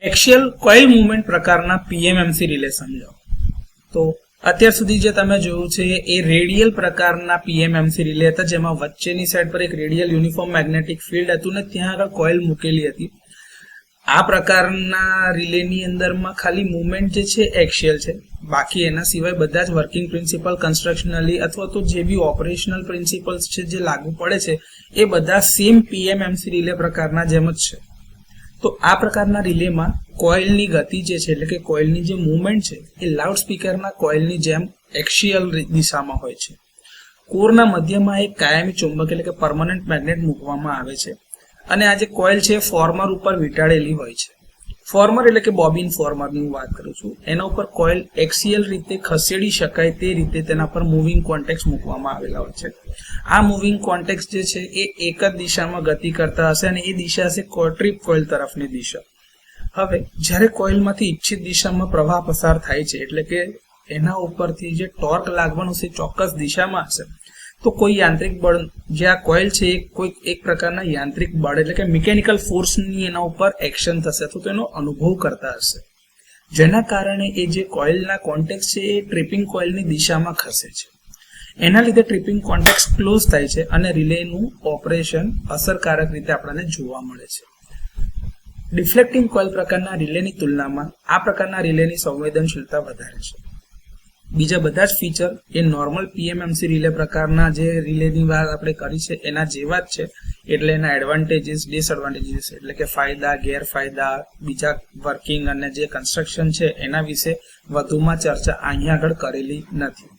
Axial coil movement પ્રકારના પીએમએમસી relay સમજાવો. તો અત્યાર સુધી જે તમે જોયું છે એ રેડિયલ પ્રકારના પીએમએમસી રિલે હતા, જેમાં વચ્ચેની સાઈડ પર એક રેડિયલ યુનિફોર્મ મેગ્નેટિક ફિલ્ડ હતું ને ત્યાં આગળ કોઇલ મૂકેલી હતી. આ પ્રકારના રિલેની અંદરમાં ખાલી મુવમેન્ટ જે છે એક્સિયલ છે, બાકી એના સિવાય બધા જ વર્કિંગ પ્રિન્સિપલ કન્સ્ટ્રક્શનલી અથવા તો જે બી ઓપરેશનલ પ્રિન્સિપલ્સ છે જે લાગુ પડે છે એ બધા સેમ પીએમએમસી રિલે પ્રકારના જેમ જ છે. તો આ પ્રકારના રિલેમાં કોઇલની ગતિ જે છે એટલે કે કોઇલની જે મુવમેન્ટ છે એ લાઉડ સ્પીકરના કોઇલની જેમ એક્સિયલ દિશામાં હોય છે. કોરના મધ્યમાં એક કાયમી ચુંબક એટલે કે પરમનન્ટ મેગ્નેટ મૂકવામાં આવે છે અને આ જે કોઇલ છે એ ફોર્મર ઉપર વીંટાળેલી હોય છે. ફોર્મર એટલે કે બોબિન ફોર્મરની હું વાત કરું છું. એના ઉપર કોઇલ એક્સિયલ રીતે ખસેડી શકાય તે રીતે તેના પર મૂવિંગ કોન્ટેક્ટ મૂકવામાં આવેલા હોય છે. આ મૂવિંગ કોન્ટેક્ટ જે છે એ એક જ દિશામાં ગતિ કરતા હશે અને એ દિશા હશે ટ્રીપ કોઇલ તરફની દિશા. હવે જ્યારે કોઇલમાંથી ઈચ્છિત દિશામાં પ્રવાહ પસાર થાય છે એટલે કે એના ઉપરથી જે ટોર્ક લાગવાનું છે ચોક્કસ દિશામાં હશે, તો કોઈ યાંત્રિક બળ જે આ કોઇલ છે એ કોઈ એક પ્રકારના યાંત્રિક બળ એટલે કે મિકેનિકલ ફોર્સની એના ઉપર એક્શન થશે અથવા તો એનો અનુભવ કરતા હશે, જેના કારણે એ જે કોઇલના કોન્ટેક્ટ છે એ ટ્રિપિંગ કોઇલની દિશામાં ખસે છે. એના લીધે ટ્રિપિંગ કોન્ટેક્ટ ક્લોઝ થાય છે અને રિલેનું ઓપરેશન અસરકારક રીતે આપણને જોવા મળે છે. ડિફ્લેક્ટિંગ કોઇલ પ્રકારના રિલેની તુલનામાં આ પ્રકારના રિલેની સંવેદનશીલતા વધારે છે. બીજા બધા જ ફીચર એ નોર્મલ પીએમએમસી રિલે પ્રકારના જે રિલેની વાત આપણે કરી છે એના જેવા જ છે. એટલે એના એડવાન્ટેજીસ ડિસએડવાન્ટેજીસ એટલે કે ફાયદા ગેરફાયદા, બીજા વર્કિંગ અને જે કન્સ્ટ્રક્શન છે એના વિશે વધુમાં ચર્ચા અહીંયા આગળ કરેલી નથી.